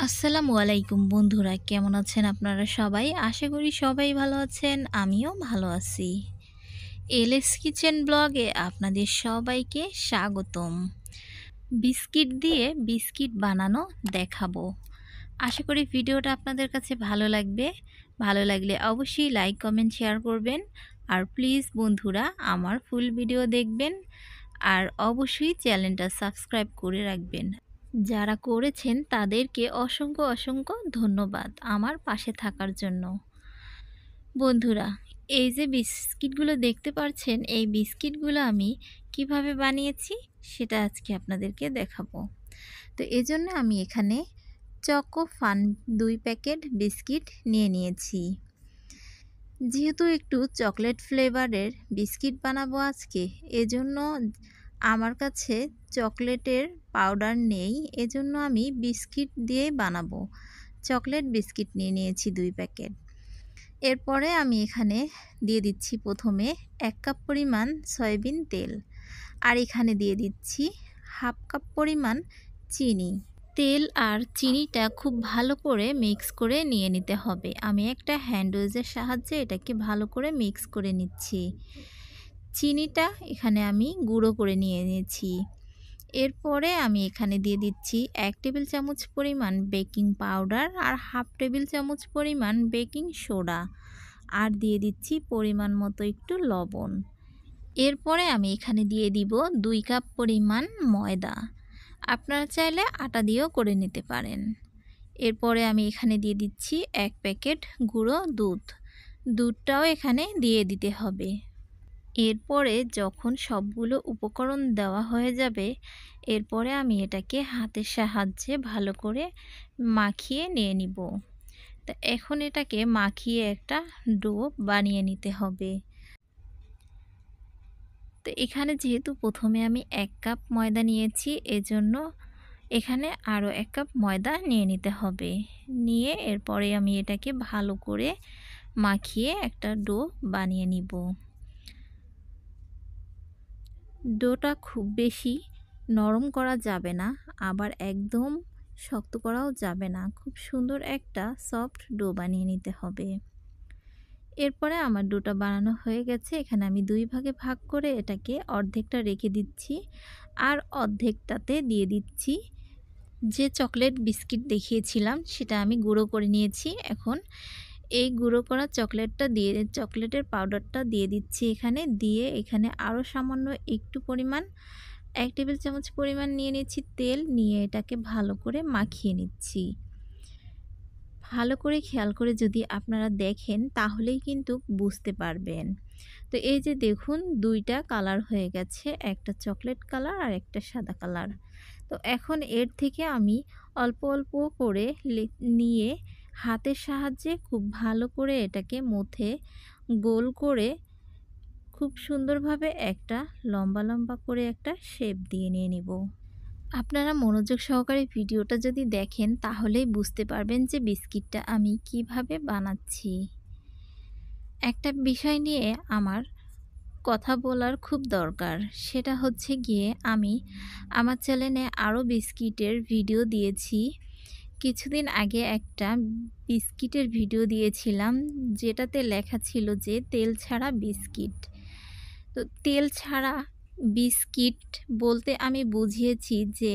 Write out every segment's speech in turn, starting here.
আসসালামু আলাইকুম বন্ধুরা, কেমন আছেন আপনারা সবাই? আশা করি সবাই ভালো আছেন, আমিও ভালো আছি। এলএস কিচেন ব্লগে আপনাদের সবাইকে স্বাগতম। বিস্কিট দিয়ে বিস্কিট বানানো দেখাবো। আশা করি ভিডিওটা আপনাদের কাছে ভালো লাগবে। ভালো লাগলে অবশ্যই লাইক, কমেন্ট, শেয়ার করবেন। আর প্লিজ বন্ধুরা আমার ফুল ভিডিও দেখবেন। আর অবশ্যই চ্যানেলটা সাবস্ক্রাইব করে রাখবেন। যারা করেছেন তাদেরকে অসংখ্য অসংখ্য ধন্যবাদ আমার পাশে থাকার জন্য। বন্ধুরা, এই যে বিস্কিটগুলো দেখতে পাচ্ছেন, এই বিস্কিটগুলো আমি কিভাবে বানিয়েছি সেটা আজকে আপনাদেরকে দেখাবো। তো এজন্য আমি এখানে চকো ফান 2 প্যাকেট বিস্কিট নিয়ে নিয়েছি। যেহেতু একটু চকলেট ফ্লেভারের বিস্কিট বানাবো আজকে, এজন্য আমার কাছে চকলেটের পাউডার নেই, এজন্য আমি বিস্কিট দিয়েই বানাবো। চকলেট বিস্কিট নিয়ে নিয়েছি 2 প্যাকেট। এরপরে আমি এখানে দিয়ে দিচ্ছি প্রথমে 1 কাপ পরিমাণ সয়াবিন তেল, আর এখানে দিয়ে দিচ্ছি হাফ কাপ পরিমাণ চিনি। তেল আর চিনিটা খুব ভালো করে মিক্স করে নিয়ে নিতে হবে। আমি একটা হ্যান্ড উইচের সাহায্যে এটাকে ভালো করে মিক্স করে নিচ্ছি। চিনিটা এখানে আমি গুঁড়ো করে নিয়ে নিয়েছি। এরপরে আমি এখানে দিয়ে দিচ্ছি 1 টেবিল চামচ পরিমাণ বেকিং পাউডার আর হাফ টেবিল চামচ পরিমাণ বেকিং সোডা, আর দিয়ে দিচ্ছি পরিমাণ মতো একটু লবণ। এরপরে আমি এখানে দিয়ে দিব 2 কাপ পরিমাণ ময়দা। আপনারা চাইলে আটা দিয়েও করে নিতে পারেন। এরপরে আমি এখানে দিয়ে দিচ্ছি 1 প্যাকেট গুঁড়ো দুধ। দুধটাও এখানে দিয়ে দিতে হবে। এরপরে যখন সবগুলো উপকরণ দেওয়া হয়ে যাবে, এরপরে আমি এটাকে হাতের সাহায্যে ভালো করে মাখিয়ে নিয়ে নিব। তো এখন এটাকে মাখিয়ে একটা ডো বানিয়ে নিতে হবে। তো এখানে যেহেতু প্রথমে আমি 1 কাপ ময়দা নিয়েছি, এজন্য এখানে আরও 1 কাপ ময়দা নিয়ে নিতে হবে। নিয়ে এরপরে আমি এটাকে ভালো করে মাখিয়ে একটা ডো বানিয়ে নিব। ডোটা খুব বেশি নরম করা যাবে না, আবার একদম শক্ত করাও যাবে না। খুব সুন্দর একটা সফট ডো বানিয়ে নিতে হবে। এরপরে আমার ডোটা বানানো হয়ে গেছে। এখানে আমি 2 ভাগে ভাগ করে এটাকে অর্ধেকটা রেখে দিচ্ছি, আর অর্ধেকটাতে দিয়ে দিচ্ছি যে চকলেট বিস্কিট দেখিয়েছিলাম সেটা আমি গুঁড়ো করে নিয়েছি। এখন এই গুঁড়ো করা চকলেটের পাউডারটা দিয়ে দিচ্ছি এখানে। দিয়ে এখানে আরও সামান্য একটু পরিমাণ 1 টেবিল চামচ পরিমাণ নিয়ে নিচ্ছি তেল, নিয়ে এটাকে ভালো করে মাখিয়ে নিচ্ছি। ভালো করে খেয়াল করে যদি আপনারা দেখেন তাহলেই কিন্তু বুঝতে পারবেন। তো এই যে দেখুন, 2টা কালার হয়ে গেছে, একটা চকলেট কালার আর একটা সাদা কালার। তো এখন এর থেকে আমি অল্প অল্প করে নিয়ে হাতের সাহায্যে খুব ভালো করে এটাকে মুথে গোল করে খুব সুন্দরভাবে একটা লম্বা লম্বা করে একটা শেপ দিয়ে নিয়ে নিব। আপনারা মনোযোগ সহকারে ভিডিওটা যদি দেখেন তাহলেই বুঝতে পারবেন যে বিস্কিটটা আমি কিভাবে বানাচ্ছি। একটা বিষয় নিয়ে আমার কথা বলার খুব দরকার, সেটা হচ্ছে গিয়ে আমি আমার চ্যানেলে আরও বিস্কিটের ভিডিও দিয়েছি। কিছুদিন আগে একটা বিস্কিটের ভিডিও দিয়েছিলাম, যেটাতে লেখা ছিল যে তেল ছাড়া বিস্কিট। তো তেল ছাড়া বিস্কিট বলতে আমি বুঝিয়েছি যে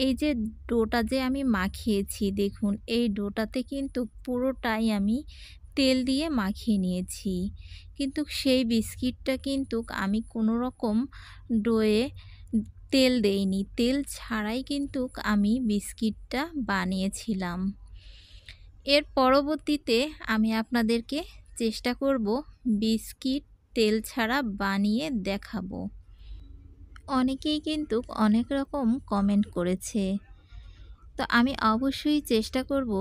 এই যে ডোটা যে আমি মাখিয়েছি, দেখুন এই ডোটাতে কিন্তু পুরোটাই আমি তেল দিয়ে মাখিয়ে নিয়েছি, কিন্তু সেই বিস্কিটটা কিন্তু আমি কোনো রকম ডোয়ে তেল দেইনি। তেল ছাড়াই কিন্তু আমি বিস্কিটটা বানিয়েছিলাম। এর পরবর্তীতে আমি আপনাদেরকে চেষ্টা করব বিস্কিট তেল ছাড়া বানিয়ে দেখাবো। অনেকেই কিন্তু অনেক রকম কমেন্ট করেছে, তো আমি অবশ্যই চেষ্টা করব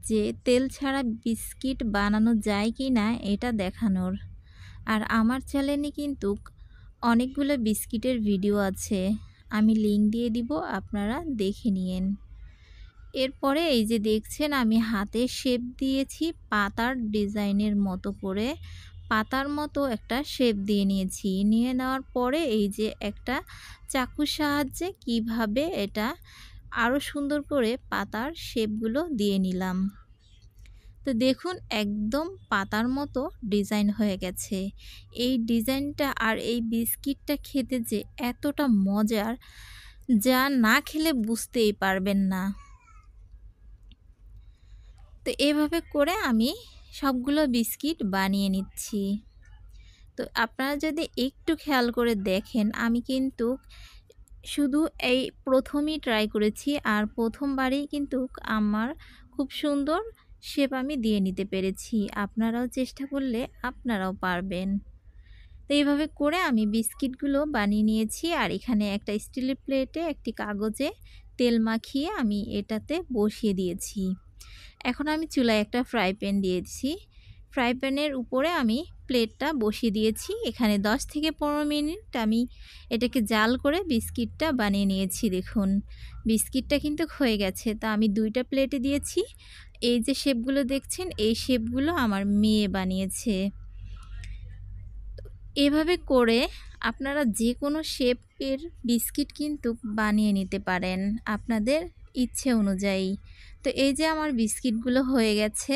যে তেল ছাড়া বিস্কিট বানানো যায় কি না এটা দেখানোর। আর আমার চ্যানেলে কিন্তু অনেকগুলো বিস্কিটের ভিডিও আছে, আমি লিংক দিয়ে দিব, আপনারা দেখে নিয়েন। এরপরে এই যে দেখছেন আমি হাতে শেপ দিয়েছি, পাতার ডিজাইনের মতো করে পাতার মতো একটা শেপ দিয়ে নিয়েছি। নিয়ে নেওয়ার পরে এই যে একটা চাকুর সাহায্যে কিভাবে এটা আরও সুন্দর করে পাতার শেপগুলো দিয়ে নিলাম। তো দেখুন একদম পাতার মতো ডিজাইন হয়ে গেছে। এই ডিজাইনটা আর এই বিস্কিটটা খেতে যে এতটা মজার, যা না খেলে বুঝতেই পারবেন না। তো এভাবে করে আমি সবগুলো বিস্কিট বানিয়ে নিচ্ছি। তো আপনারা যদি একটু খেয়াল করে দেখেন, আমি কিন্তু শুধু এই প্রথমই ট্রাই করেছি, আর প্রথমবারেই কিন্তু আমার খুব সুন্দর শেপ আমি দিয়ে নিতে পেরেছি। আপনারাও চেষ্টা করলে আপনারাও পারবেন। তো এইভাবে করে আমি বিস্কিটগুলো বানিয়ে নিয়েছি, আর এখানে একটা স্টিলের প্লেটে একটি কাগজে তেল মাখিয়ে আমি এটাতে বসিয়ে দিয়েছি। এখন আমি চুলায় একটা ফ্রাই প্যান দিয়েছি। ফ্রাই প্যানের উপরে আমি প্লেটটা বসিয়ে দিয়েছি। এখানে 10 থেকে 15 মিনিট আমি এটাকে জাল করে বিস্কিটটা বানিয়ে নিয়েছি। দেখুন বিস্কিটটা কিন্তু হয়ে গেছে। তা আমি 2টা প্লেটে দিয়েছি। এই যে শেপগুলো দেখছেন, এই শেপগুলো আমার মেয়ে বানিয়েছে। এভাবে করে আপনারা যে কোনো শেপের বিস্কিট কিন্তু বানিয়ে নিতে পারেন আপনাদের ইচ্ছে অনুযায়ী। তো এই যে আমার বিস্কিটগুলো হয়ে গেছে,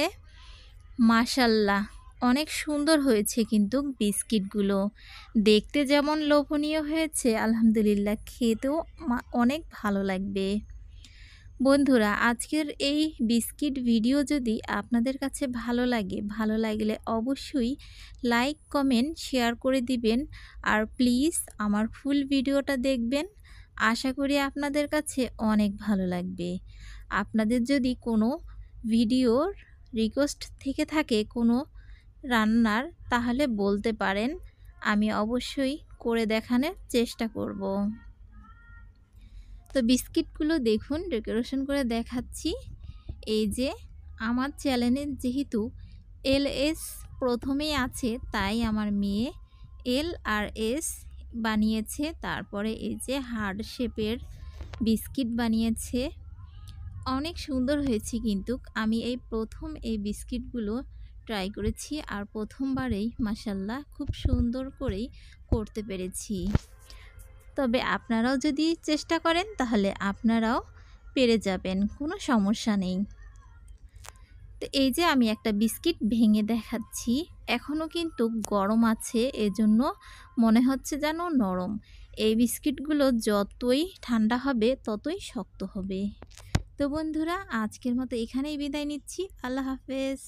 মাশাল্লাহ অনেক সুন্দর হয়েছে কিন্তু বিস্কিটগুলো। দেখতে যেমন লোভনীয় হয়েছে, আলহামদুলিল্লাহ খেতেও অনেক ভালো লাগবে। বন্ধুরা, আজকের এই বিস্কিট ভিডিও যদি আপনাদের কাছে ভালো লাগে, ভালো লাগলে অবশ্যই লাইক, কমেন্ট, শেয়ার করে দিবেন। আর প্লিজ আমার ফুল ভিডিওটা দেখবেন। আশা করি আপনাদের কাছে অনেক ভালো লাগবে। আপনাদের যদি কোনো ভিডিওর রিকোয়েস্ট থেকে থাকে কোনো রান্নার, তাহলে বলতে পারেন, আমি অবশ্যই করে দেখানোর চেষ্টা করব। তো বিস্কিটগুলো দেখুন ডেকোরেশন করে দেখাচ্ছি। এই যে আমার চ্যানেলে যেহেতু LS প্রথমেই আছে, তাই আমার মেয়ে L আর S বানিয়েছে। তারপরে এই যে হার্ড শেপের বিস্কিট বানিয়েছে। অনেক সুন্দর হয়েছে কিন্তু আমি এই প্রথম এই বিস্কিটগুলো ট্রাই করেছি, আর প্রথমবারেই মাশাল্লাহ খুব সুন্দর করেই করতে পেরেছি। তবে আপনারাও যদি চেষ্টা করেন তাহলে আপনারাও পেরে যাবেন, কোনো সমস্যা নেই। তো এই যে আমি একটা বিস্কিট ভেঙে দেখাচ্ছি, এখনও কিন্তু গরম আছে, এজন্য মনে হচ্ছে যেন নরম। এই বিস্কিটগুলো যতই ঠান্ডা হবে ততই শক্ত হবে। তো বন্ধুরা, আজকের মতো এখানেই বিদায় নিচ্ছি। আল্লাহ হাফেজ।